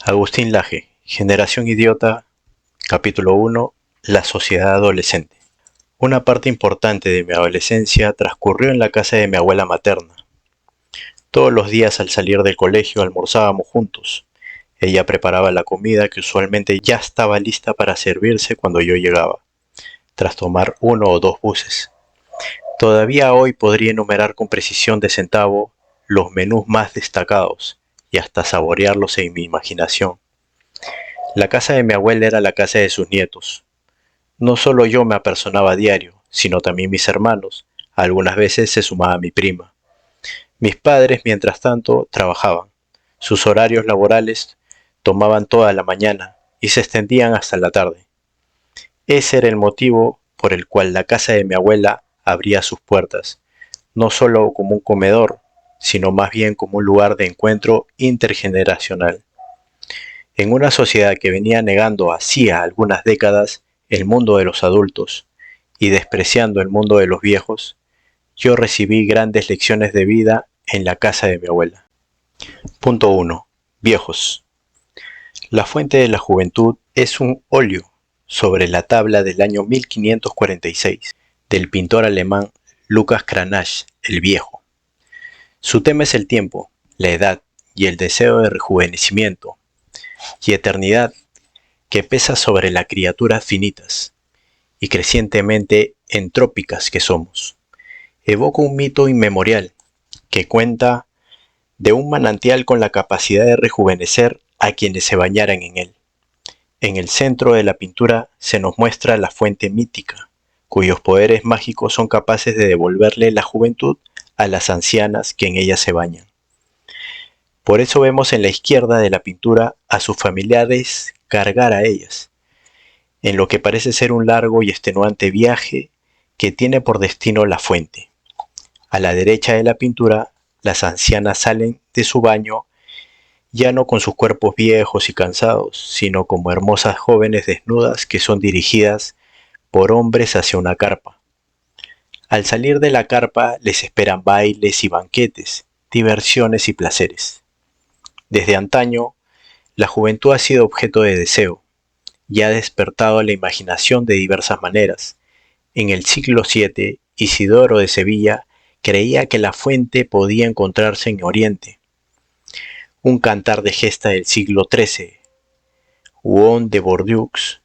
Agustín Laje, Generación Idiota, capítulo 1, La sociedad adolescente. Una parte importante de mi adolescencia transcurrió en la casa de mi abuela materna. Todos los días al salir del colegio almorzábamos juntos. Ella preparaba la comida que usualmente ya estaba lista para servirse cuando yo llegaba, tras tomar uno o dos buses. Todavía hoy podría enumerar con precisión de centavo los menús más destacados y hasta saborearlos en mi imaginación. La casa de mi abuela era la casa de sus nietos. No solo yo me apersonaba a diario, sino también mis hermanos. Algunas veces se sumaba mi prima. Mis padres, mientras tanto, trabajaban. Sus horarios laborales tomaban toda la mañana y se extendían hasta la tarde. Ese era el motivo por el cual la casa de mi abuela abría sus puertas, no solo como un comedor, sino más bien como un lugar de encuentro intergeneracional. En una sociedad que venía negando hacía algunas décadas el mundo de los adultos y despreciando el mundo de los viejos, yo recibí grandes lecciones de vida en la casa de mi abuela. Punto 1. Viejos. La fuente de la juventud es un óleo sobre la tabla del año 1546 del pintor alemán Lucas Cranach, el Viejo. Su tema es el tiempo, la edad y el deseo de rejuvenecimiento y eternidad que pesa sobre las criaturas finitas y crecientemente entrópicas que somos. Evoca un mito inmemorial que cuenta de un manantial con la capacidad de rejuvenecer a quienes se bañaran en él. En el centro de la pintura se nos muestra la fuente mítica, cuyos poderes mágicos son capaces de devolverle la juventud a las ancianas que en ella se bañan. Por eso vemos en la izquierda de la pintura a sus familiares cargar a ellas, en lo que parece ser un largo y extenuante viaje que tiene por destino la fuente. A la derecha de la pintura, las ancianas salen de su baño ya no con sus cuerpos viejos y cansados, sino como hermosas jóvenes desnudas que son dirigidas por hombres hacia una carpa. Al salir de la carpa les esperan bailes y banquetes, diversiones y placeres. Desde antaño, la juventud ha sido objeto de deseo y ha despertado la imaginación de diversas maneras. En el siglo VII, Isidoro de Sevilla creía que la fuente podía encontrarse en Oriente. Un cantar de gesta del siglo XIII, Huon de Bordeaux,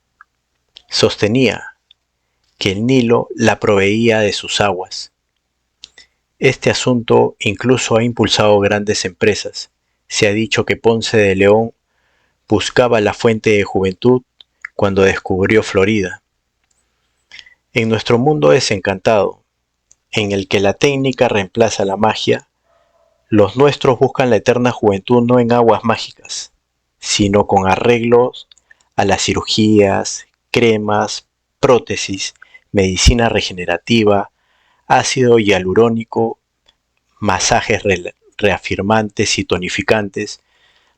sostenía que el Nilo la proveía de sus aguas. Este asunto incluso ha impulsado grandes empresas. Se ha dicho que Ponce de León buscaba la fuente de juventud cuando descubrió Florida. En nuestro mundo desencantado, en el que la técnica reemplaza la magia, los nuestros buscan la eterna juventud no en aguas mágicas, sino con arreglos a las cirugías, cremas, prótesis, medicina regenerativa, ácido hialurónico, masajes reafirmantes y tonificantes,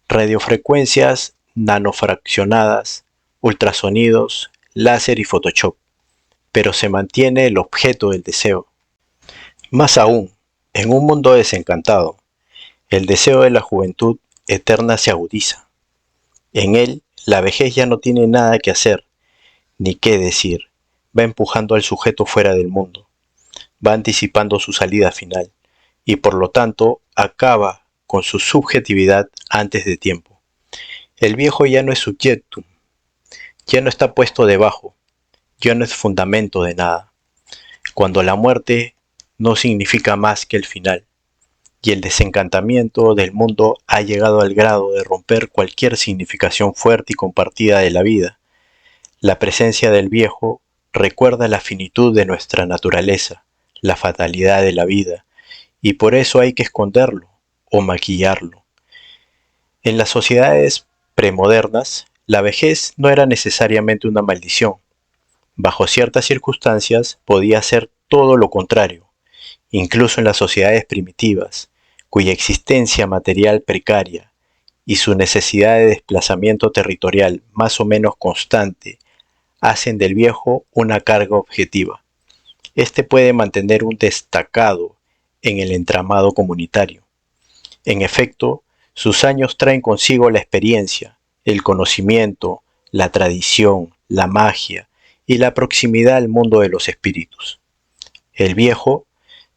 radiofrecuencias nanofraccionadas, ultrasonidos, láser y Photoshop, pero se mantiene el objeto del deseo. Más aún, en un mundo desencantado, el deseo de la juventud eterna se agudiza. En él, la vejez ya no tiene nada que hacer, ni qué decir, va empujando al sujeto fuera del mundo, va anticipando su salida final, y por lo tanto acaba con su subjetividad antes de tiempo. El viejo ya no es subjectum, ya no está puesto debajo, ya no es fundamento de nada, cuando la muerte no significa más que el final, y el desencantamiento del mundo ha llegado al grado de romper cualquier significación fuerte y compartida de la vida. La presencia del viejo recuerda la finitud de nuestra naturaleza, la fatalidad de la vida, y por eso hay que esconderlo o maquillarlo. En las sociedades premodernas, la vejez no era necesariamente una maldición. Bajo ciertas circunstancias podía ser todo lo contrario. Incluso en las sociedades primitivas, cuya existencia material precaria y su necesidad de desplazamiento territorial más o menos constante hacen del viejo una carga objetiva. Este puede mantener un destacado en el entramado comunitario. En efecto, sus años traen consigo la experiencia el conocimiento, la tradición, la magia y la proximidad al mundo de los espíritus. El viejo,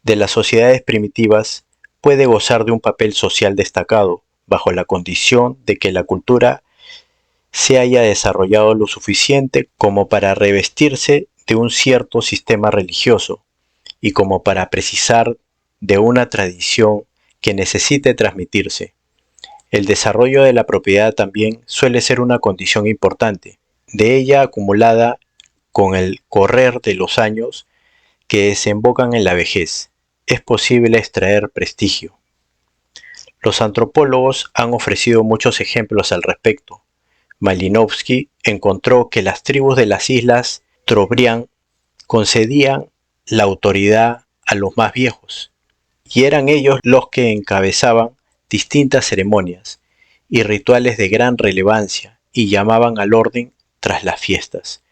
de las sociedades primitivas, puede gozar de un papel social destacado, bajo la condición de que la cultura se haya desarrollado lo suficiente como para revestirse de un cierto sistema religioso y como para precisar de una tradición que necesite transmitirse. El desarrollo de la propiedad también suele ser una condición importante, de ella acumulada con el correr de los años que desembocan en la vejez. Es posible extraer prestigio. Los antropólogos han ofrecido muchos ejemplos al respecto. Malinowski encontró que las tribus de las islas Trobriand concedían la autoridad a los más viejos, y eran ellos los que encabezaban distintas ceremonias y rituales de gran relevancia y llamaban al orden tras las fiestas.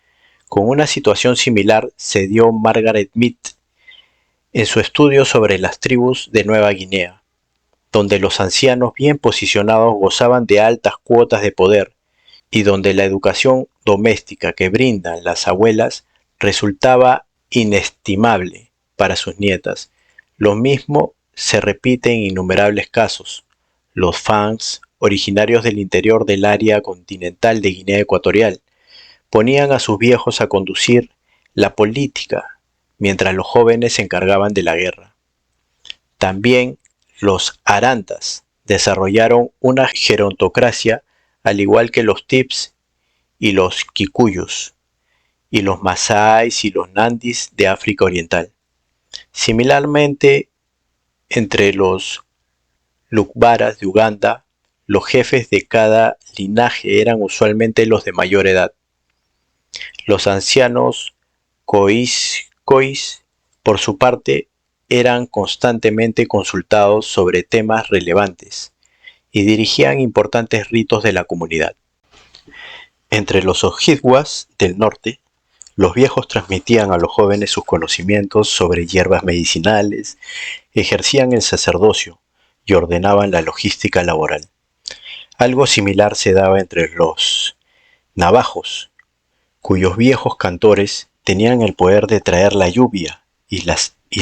Con una situación similar se dio Margaret Mead en su estudio sobre las tribus de Nueva Guinea, donde los ancianos bien posicionados gozaban de altas cuotas de poder y donde la educación doméstica que brindan las abuelas resultaba inestimable para sus nietas. Lo mismo se repite en innumerables casos. Los Fangs, originarios del interior del área continental de Guinea Ecuatorial, ponían a sus viejos a conducir la política, mientras los jóvenes se encargaban de la guerra. También los Arantas desarrollaron una gerontocracia al igual que los Tips y los Kikuyus, y los Masáis y los Nandis de África Oriental. Similarmente, entre los Lukbaras de Uganda, los jefes de cada linaje eran usualmente los de mayor edad. Los ancianos Khoiskois, por su parte, eran constantemente consultados sobre temas relevantes y dirigían importantes ritos de la comunidad. Entre los Ojibwas del norte, los viejos transmitían a los jóvenes sus conocimientos sobre hierbas medicinales, ejercían el sacerdocio y ordenaban la logística laboral. Algo similar se daba entre los navajos, cuyos viejos cantores tenían el poder de traer la lluvia y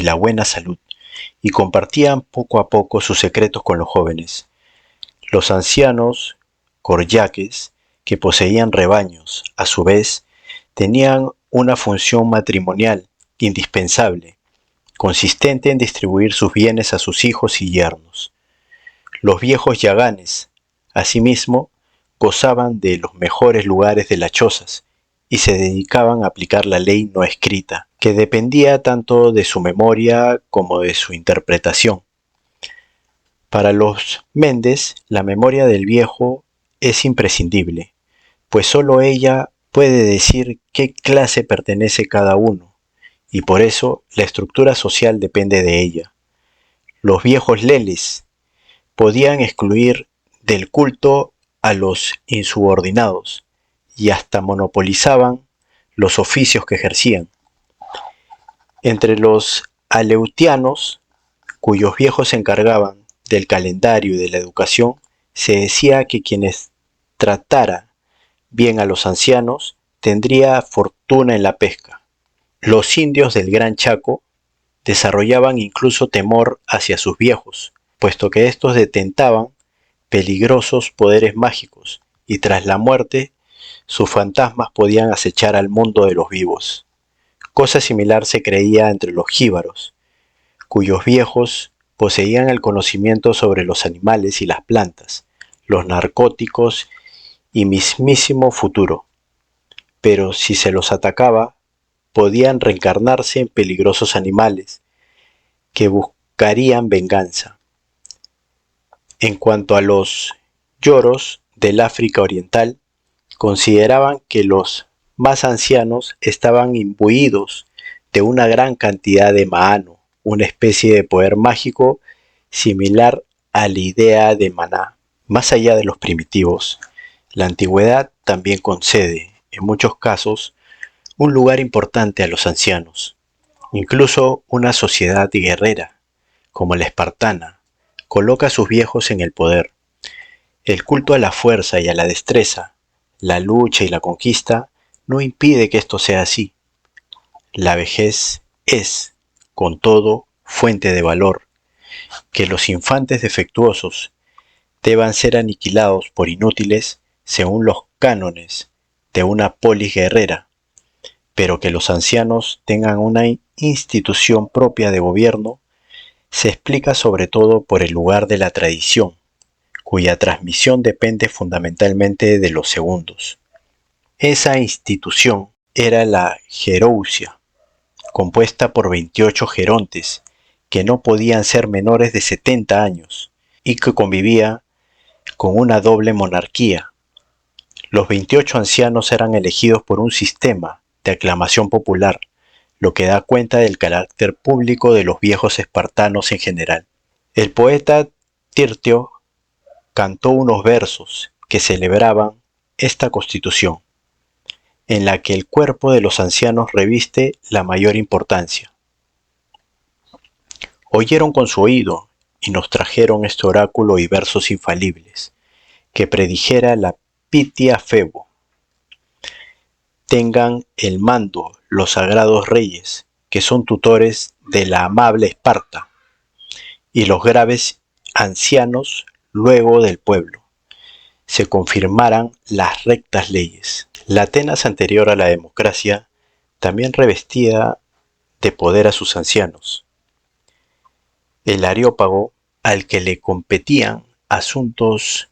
la buena salud, y compartían poco a poco sus secretos con los jóvenes. Los ancianos coryaques, que poseían rebaños, a su vez, tenían una función matrimonial indispensable, consistente en distribuir sus bienes a sus hijos y yernos. Los viejos yaganes, asimismo, gozaban de los mejores lugares de las chozas y se dedicaban a aplicar la ley no escrita, que dependía tanto de su memoria como de su interpretación. Para los Méndez, la memoria del viejo es imprescindible, pues sólo ella puede decir qué clase pertenece cada uno, y por eso la estructura social depende de ella. Los viejos leles podían excluir del culto a los insubordinados y hasta monopolizaban los oficios que ejercían. Entre los aleutianos, cuyos viejos se encargaban del calendario y de la educación, se decía que quienes tratara bien a los ancianos tendría fortuna en la pesca. Los indios del Gran Chaco desarrollaban incluso temor hacia sus viejos, puesto que estos detentaban peligrosos poderes mágicos y tras la muerte sus fantasmas podían acechar al mundo de los vivos. Cosa similar se creía entre los jíbaros, cuyos viejos poseían el conocimiento sobre los animales y las plantas, los narcóticos y mismísimo futuro. Pero si se los atacaba, podían reencarnarse en peligrosos animales que buscarían venganza. En cuanto a los lloros del África Oriental, consideraban que los más ancianos estaban imbuidos de una gran cantidad de maano, una especie de poder mágico similar a la idea de maná. Más allá de los primitivos, la antigüedad también concede, en muchos casos, un lugar importante a los ancianos. Incluso una sociedad guerrera, como la espartana, coloca a sus viejos en el poder. El culto a la fuerza y a la destreza, la lucha y la conquista, no impide que esto sea así. La vejez es, con todo, fuente de valor. Que los infantes defectuosos deban ser aniquilados por inútiles según los cánones de una polis guerrera, pero que los ancianos tengan una institución propia de gobierno, se explica sobre todo por el lugar de la tradición, cuya transmisión depende fundamentalmente de los segundos. Esa institución era la gerousia, compuesta por 28 gerontes, que no podían ser menores de 70 años, y que convivía con una doble monarquía. Los 28 ancianos eran elegidos por un sistema de aclamación popular, lo que da cuenta del carácter público de los viejos espartanos en general. El poeta Tirteo cantó unos versos que celebraban esta constitución, en la que el cuerpo de los ancianos reviste la mayor importancia. Oyeron con su oído y nos trajeron este oráculo y versos infalibles, que predijera la Pitia Febo. Tengan el mando los sagrados reyes, que son tutores de la amable Esparta, y los graves ancianos luego del pueblo. Se confirmaran las rectas leyes. La Atenas anterior a la democracia también revestía de poder a sus ancianos. El Areópago, al que le competían asuntos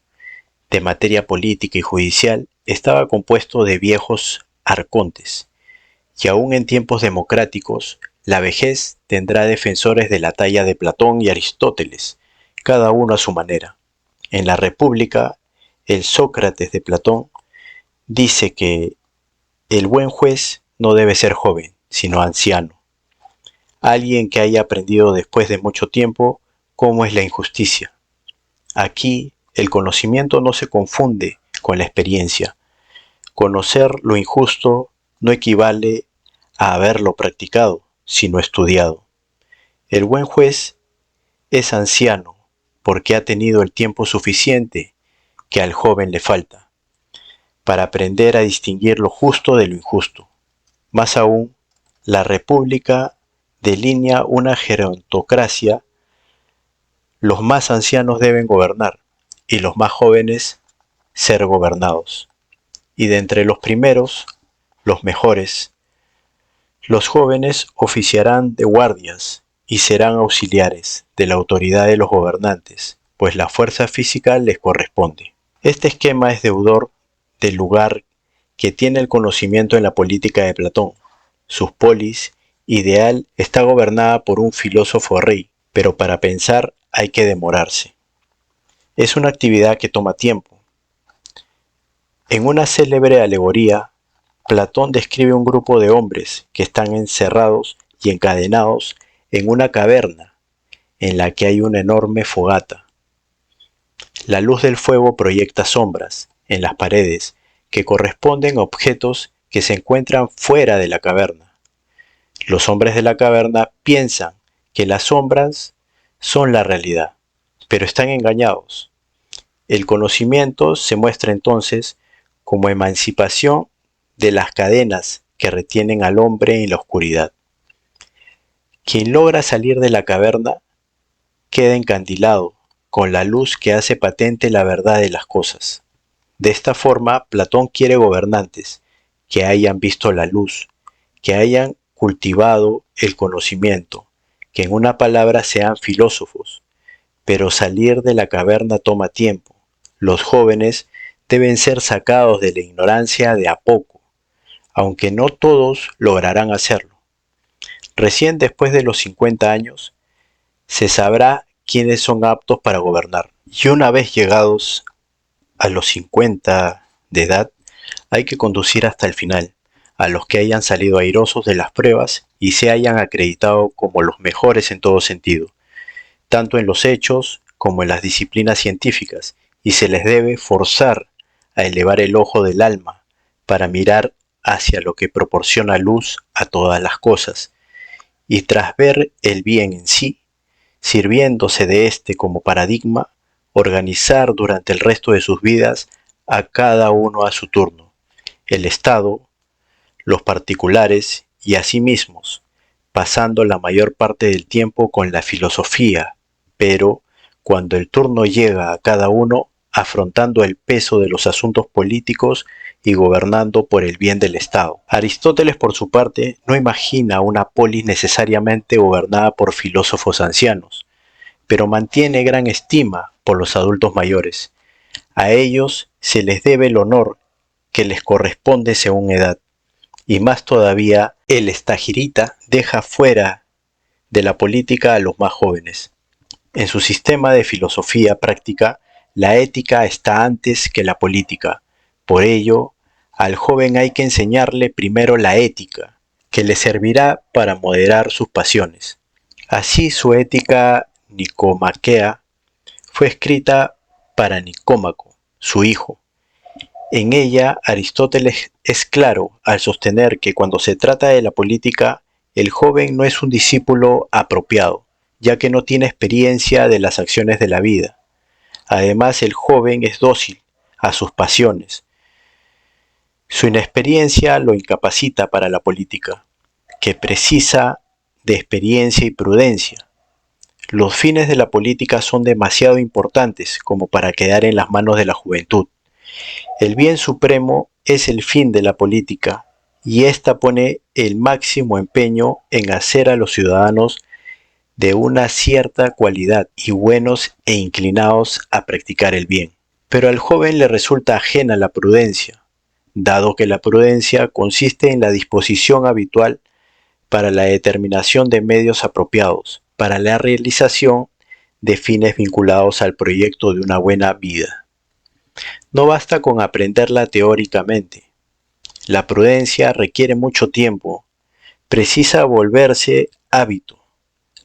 de materia política y judicial, estaba compuesto de viejos arcontes, y aún en tiempos democráticos, la vejez tendrá defensores de la talla de Platón y Aristóteles, cada uno a su manera. En la República, el Sócrates de Platón dice que el buen juez no debe ser joven, sino anciano, alguien que haya aprendido después de mucho tiempo cómo es la injusticia. Aquí, el conocimiento no se confunde con la experiencia. Conocer lo injusto no equivale a haberlo practicado, sino estudiado. El buen juez es anciano porque ha tenido el tiempo suficiente que al joven le falta, para aprender a distinguir lo justo de lo injusto. Más aún, la República delinea una gerontocracia. Los más ancianos deben gobernar y los más jóvenes ser gobernados. Y de entre los primeros, los mejores, los jóvenes oficiarán de guardias y serán auxiliares de la autoridad de los gobernantes, pues la fuerza física les corresponde. Este esquema es deudor del lugar que tiene el conocimiento en la política de Platón. Su polis ideal está gobernada por un filósofo rey, pero para pensar hay que demorarse. Es una actividad que toma tiempo. En una célebre alegoría, Platón describe un grupo de hombres que están encerrados y encadenados en una caverna en la que hay una enorme fogata. La luz del fuego proyecta sombras en las paredes que corresponden a objetos que se encuentran fuera de la caverna. Los hombres de la caverna piensan que las sombras son la realidad, pero están engañados. El conocimiento se muestra entonces como emancipación de las cadenas que retienen al hombre en la oscuridad. Quien logra salir de la caverna queda encandilado con la luz que hace patente la verdad de las cosas. De esta forma, Platón quiere gobernantes que hayan visto la luz, que hayan cultivado el conocimiento, que en una palabra sean filósofos. Pero salir de la caverna toma tiempo. Los jóvenes deben ser sacados de la ignorancia de a poco, aunque no todos lograrán hacerlo. Recién después de los 50 años, se sabrá quiénes son aptos para gobernar. Y una vez llegados a los 50 de edad, hay que conducir hasta el final a los que hayan salido airosos de las pruebas y se hayan acreditado como los mejores en todo sentido, tanto en los hechos como en las disciplinas científicas, y se les debe forzar a elevar el ojo del alma para mirar hacia lo que proporciona luz a todas las cosas, y tras ver el bien en sí, sirviéndose de éste como paradigma, organizar durante el resto de sus vidas a cada uno a su turno, el Estado, los particulares y a sí mismos, pasando la mayor parte del tiempo con la filosofía, pero cuando el turno llega a cada uno, afrontando el peso de los asuntos políticos y gobernando por el bien del Estado. Aristóteles, por su parte, no imagina una polis necesariamente gobernada por filósofos ancianos, pero mantiene gran estima por los adultos mayores. A ellos se les debe el honor que les corresponde según edad. Y más todavía, el estagirita deja fuera de la política a los más jóvenes. En su sistema de filosofía práctica, la ética está antes que la política. Por ello, al joven hay que enseñarle primero la ética, que le servirá para moderar sus pasiones. Así su ética nicomaquea fue escrita para Nicómaco, su hijo. En ella, Aristóteles es claro al sostener que cuando se trata de la política, el joven no es un discípulo apropiado, ya que no tiene experiencia de las acciones de la vida. Además, el joven es dócil a sus pasiones. Su inexperiencia lo incapacita para la política, que precisa de experiencia y prudencia. Los fines de la política son demasiado importantes como para quedar en las manos de la juventud. El bien supremo es el fin de la política, y ésta pone el máximo empeño en hacer a los ciudadanos de una cierta cualidad y buenos e inclinados a practicar el bien. Pero al joven le resulta ajena la prudencia, dado que la prudencia consiste en la disposición habitual para la determinación de medios apropiados, para la realización de fines vinculados al proyecto de una buena vida. No basta con aprenderla teóricamente. La prudencia requiere mucho tiempo, precisa volverse hábito.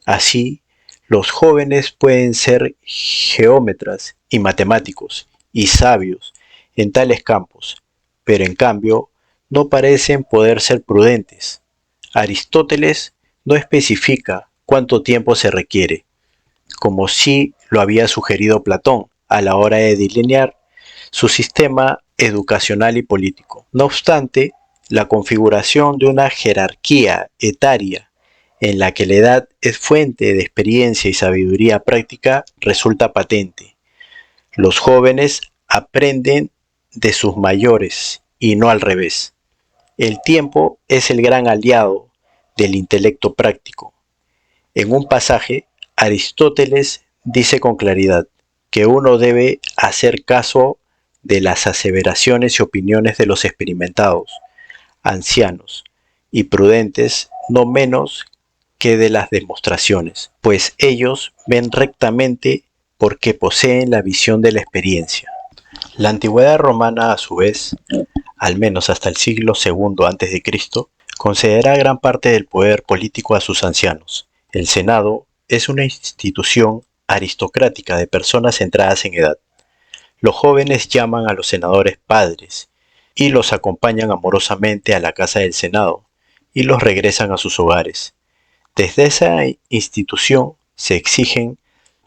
Así, los jóvenes pueden ser geómetras y matemáticos y sabios en tales campos, pero en cambio no parecen poder ser prudentes. Aristóteles no especifica cuánto tiempo se requiere, como sí lo había sugerido Platón a la hora de delinear su sistema educacional y político. No obstante, la configuración de una jerarquía etaria en la que la edad es fuente de experiencia y sabiduría práctica resulta patente. Los jóvenes aprenden de sus mayores y no al revés. El tiempo es el gran aliado del intelecto práctico. En un pasaje, Aristóteles dice con claridad que uno debe hacer caso de las aseveraciones y opiniones de los experimentados, ancianos y prudentes, no menos que de las demostraciones, pues ellos ven rectamente porque poseen la visión de la experiencia. La antigüedad romana, a su vez, al menos hasta el siglo II a.C., concederá gran parte del poder político a sus ancianos. El Senado es una institución aristocrática de personas entradas en edad. Los jóvenes llaman a los senadores padres y los acompañan amorosamente a la casa del Senado y los regresan a sus hogares. Desde esa institución se exigen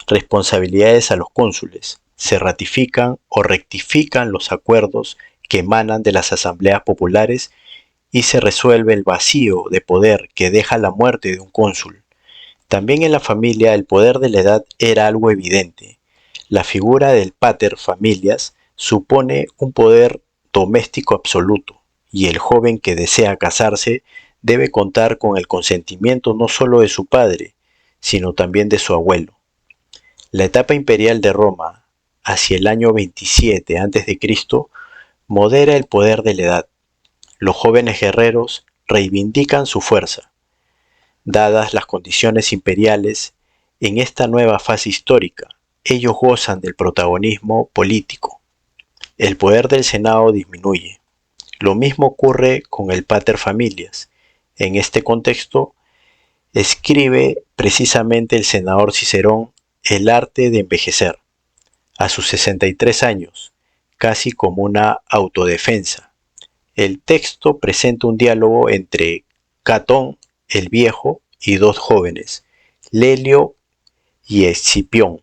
responsabilidades a los cónsules, se ratifican o rectifican los acuerdos que emanan de las asambleas populares y se resuelve el vacío de poder que deja la muerte de un cónsul. También en la familia el poder de la edad era algo evidente. La figura del pater familias supone un poder doméstico absoluto, y el joven que desea casarse debe contar con el consentimiento no solo de su padre, sino también de su abuelo. La etapa imperial de Roma, hacia el año 27 a.C., modera el poder de la edad. Los jóvenes guerreros reivindican su fuerza. Dadas las condiciones imperiales, en esta nueva fase histórica, ellos gozan del protagonismo político. El poder del Senado disminuye. Lo mismo ocurre con el pater familias. En este contexto, escribe precisamente el senador Cicerón El arte de envejecer, a sus 63 años, casi como una autodefensa. El texto presenta un diálogo entre Catón, el viejo, y dos jóvenes, Lelio y Escipión.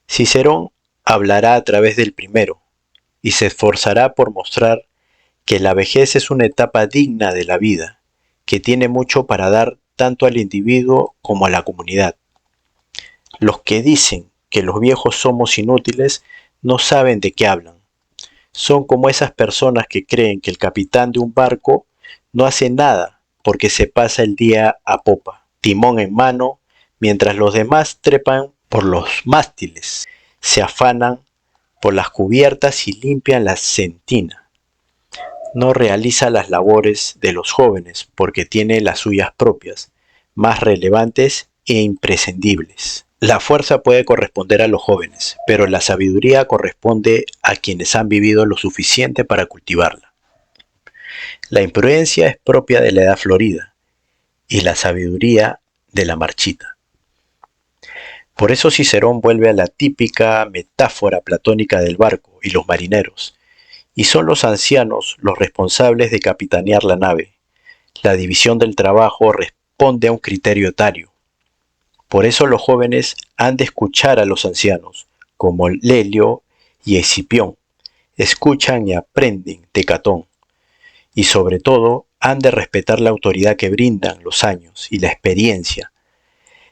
Cicerón hablará a través del primero y se esforzará por mostrar que la vejez es una etapa digna de la vida, que tiene mucho para dar tanto al individuo como a la comunidad. Los que dicen que los viejos somos inútiles no saben de qué hablan. Son como esas personas que creen que el capitán de un barco no hace nada porque se pasa el día a popa, timón en mano, mientras los demás trepan por los mástiles, se afanan por las cubiertas y limpian la sentina. No realiza las labores de los jóvenes porque tiene las suyas propias, más relevantes e imprescindibles. La fuerza puede corresponder a los jóvenes, pero la sabiduría corresponde a quienes han vivido lo suficiente para cultivarla. La imprudencia es propia de la edad florida y la sabiduría de la marchita. Por eso Cicerón vuelve a la típica metáfora platónica del barco y los marineros, y son los ancianos los responsables de capitanear la nave. La división del trabajo responde a un criterio etario. Por eso los jóvenes han de escuchar a los ancianos, como Lelio y Escipión, escuchan y aprenden de Catón, y sobre todo han de respetar la autoridad que brindan los años y la experiencia,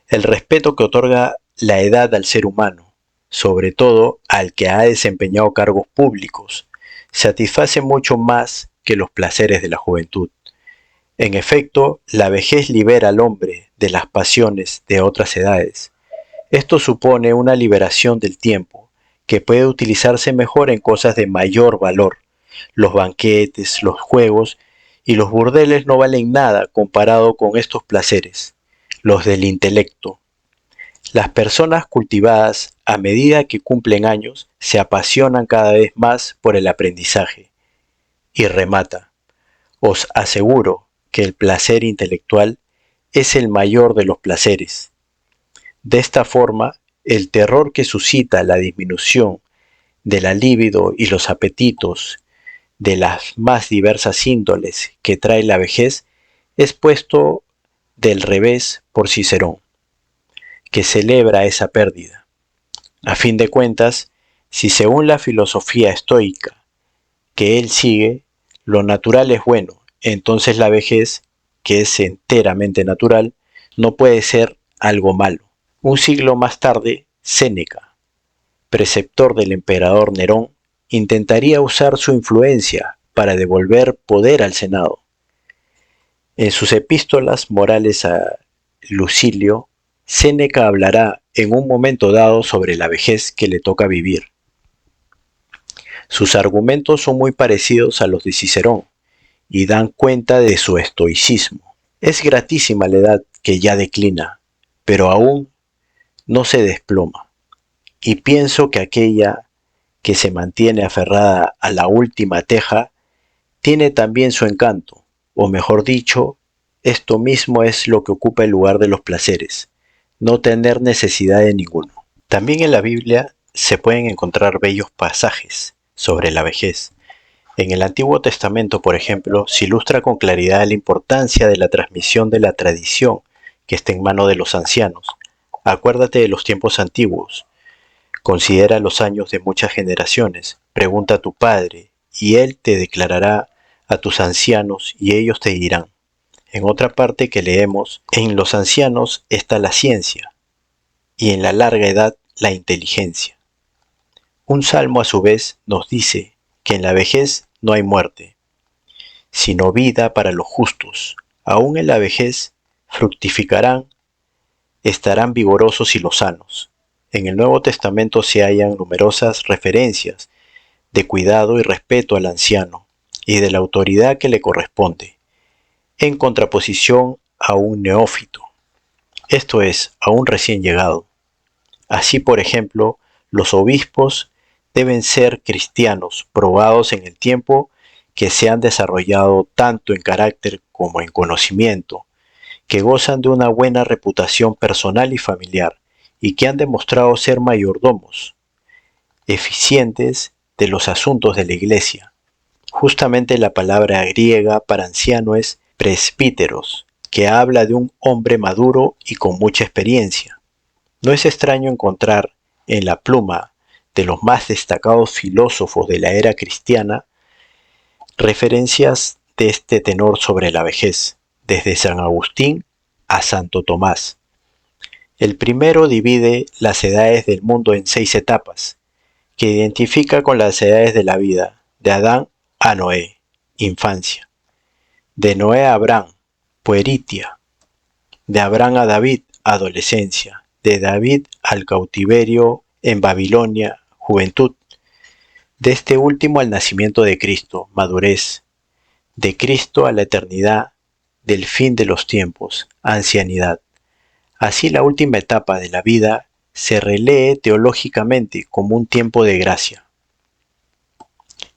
el respeto que otorga la edad al ser humano, sobre todo al que ha desempeñado cargos públicos, satisface mucho más que los placeres de la juventud. En efecto, la vejez libera al hombre de las pasiones de otras edades. Esto supone una liberación del tiempo, que puede utilizarse mejor en cosas de mayor valor. Los banquetes, los juegos y los burdeles no valen nada comparado con estos placeres, los del intelecto. Las personas cultivadas, a medida que cumplen años, se apasionan cada vez más por el aprendizaje. Y remata: os aseguro que el placer intelectual es el mayor de los placeres. De esta forma, el terror que suscita la disminución de la libido y los apetitos de las más diversas índoles que trae la vejez es puesto del revés por Cicerón, que celebra esa pérdida. A fin de cuentas, si según la filosofía estoica que él sigue, lo natural es bueno, entonces la vejez, que es enteramente natural, no puede ser algo malo. Un siglo más tarde, Séneca, preceptor del emperador Nerón, intentaría usar su influencia para devolver poder al Senado. En sus epístolas morales a Lucilio, Séneca hablará en un momento dado sobre la vejez que le toca vivir. Sus argumentos son muy parecidos a los de Cicerón y dan cuenta de su estoicismo. Es gratísima la edad que ya declina, pero aún no se desploma. Y pienso que aquella que se mantiene aferrada a la última teja tiene también su encanto, o mejor dicho, esto mismo es lo que ocupa el lugar de los placeres, no tener necesidad de ninguno. También en la Biblia se pueden encontrar bellos pasajes sobre la vejez. En el Antiguo Testamento, por ejemplo, se ilustra con claridad la importancia de la transmisión de la tradición que está en manos de los ancianos. Acuérdate de los tiempos antiguos. Considera los años de muchas generaciones. Pregunta a tu padre, y él te declarará a tus ancianos, y ellos te dirán. En otra parte que leemos, en los ancianos está la ciencia, y en la larga edad la inteligencia. Un salmo a su vez nos dice que en la vejez no hay muerte, sino vida para los justos. Aún en la vejez fructificarán, estarán vigorosos y lozanos. En el Nuevo Testamento se hallan numerosas referencias de cuidado y respeto al anciano y de la autoridad que le corresponde, en contraposición a un neófito, esto es, a un recién llegado. Así, por ejemplo, los obispos deben ser cristianos probados en el tiempo, que se han desarrollado tanto en carácter como en conocimiento, que gozan de una buena reputación personal y familiar, y que han demostrado ser mayordomos eficientes de los asuntos de la Iglesia. Justamente la palabra griega para anciano es presbíteros, que habla de un hombre maduro y con mucha experiencia. No es extraño encontrar en la pluma de los más destacados filósofos de la era cristiana, referencias de este tenor sobre la vejez, desde San Agustín a Santo Tomás. El primero divide las edades del mundo en 6 etapas, que identifica con las edades de la vida, de Adán a Noé, infancia, de Noé a Abraham, pueritia, de Abraham a David, adolescencia, de David al cautiverio en Babilonia, juventud, de este último al nacimiento de Cristo, madurez, de Cristo a la eternidad, del fin de los tiempos, ancianidad. Así la última etapa de la vida se relee teológicamente como un tiempo de gracia.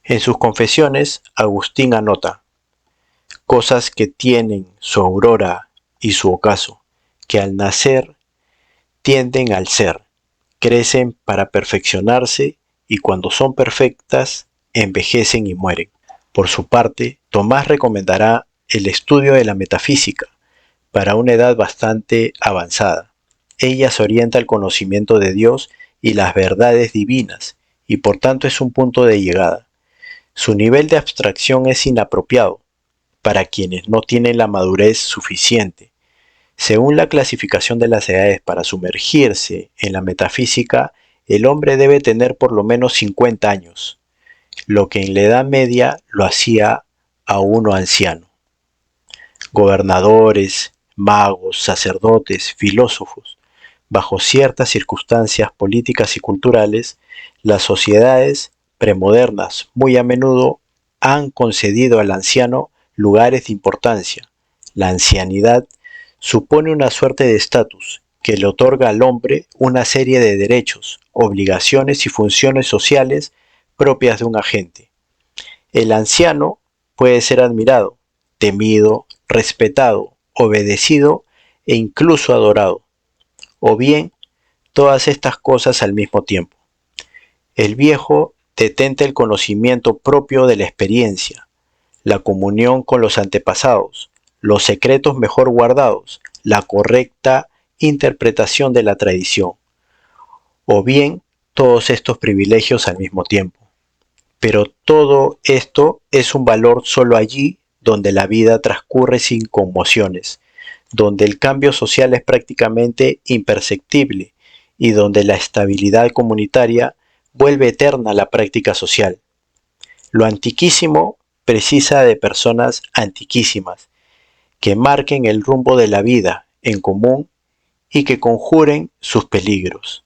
En sus confesiones, Agustín anota cosas que tienen su aurora y su ocaso, que al nacer tienden al ser, crecen para perfeccionarse y cuando son perfectas, envejecen y mueren. Por su parte, Tomás recomendará el estudio de la metafísica para una edad bastante avanzada. Ella se orienta al conocimiento de Dios y las verdades divinas, y por tanto es un punto de llegada. Su nivel de abstracción es inapropiado para quienes no tienen la madurez suficiente. Según la clasificación de las edades para sumergirse en la metafísica, el hombre debe tener por lo menos 50 años, lo que en la Edad Media lo hacía a uno anciano. Gobernadores, magos, sacerdotes, filósofos. Bajo ciertas circunstancias políticas y culturales, las sociedades premodernas muy a menudo han concedido al anciano lugares de importancia. La ancianidad supone una suerte de estatus que le otorga al hombre una serie de derechos, obligaciones y funciones sociales propias de un agente. El anciano puede ser admirado, temido, respetado, obedecido e incluso adorado, o bien todas estas cosas al mismo tiempo. El viejo detenta el conocimiento propio de la experiencia, la comunión con los antepasados, los secretos mejor guardados, la correcta interpretación de la tradición, o bien todos estos privilegios al mismo tiempo. Pero todo esto es un valor solo allí donde la vida transcurre sin conmociones, donde el cambio social es prácticamente imperceptible y donde la estabilidad comunitaria vuelve eterna la práctica social. Lo antiquísimo precisa de personas antiquísimas, que marquen el rumbo de la vida en común y que conjuren sus peligros.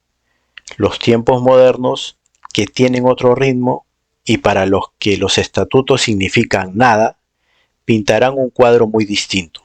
Los tiempos modernos, que tienen otro ritmo y para los que los estatutos significan nada, pintarán un cuadro muy distinto.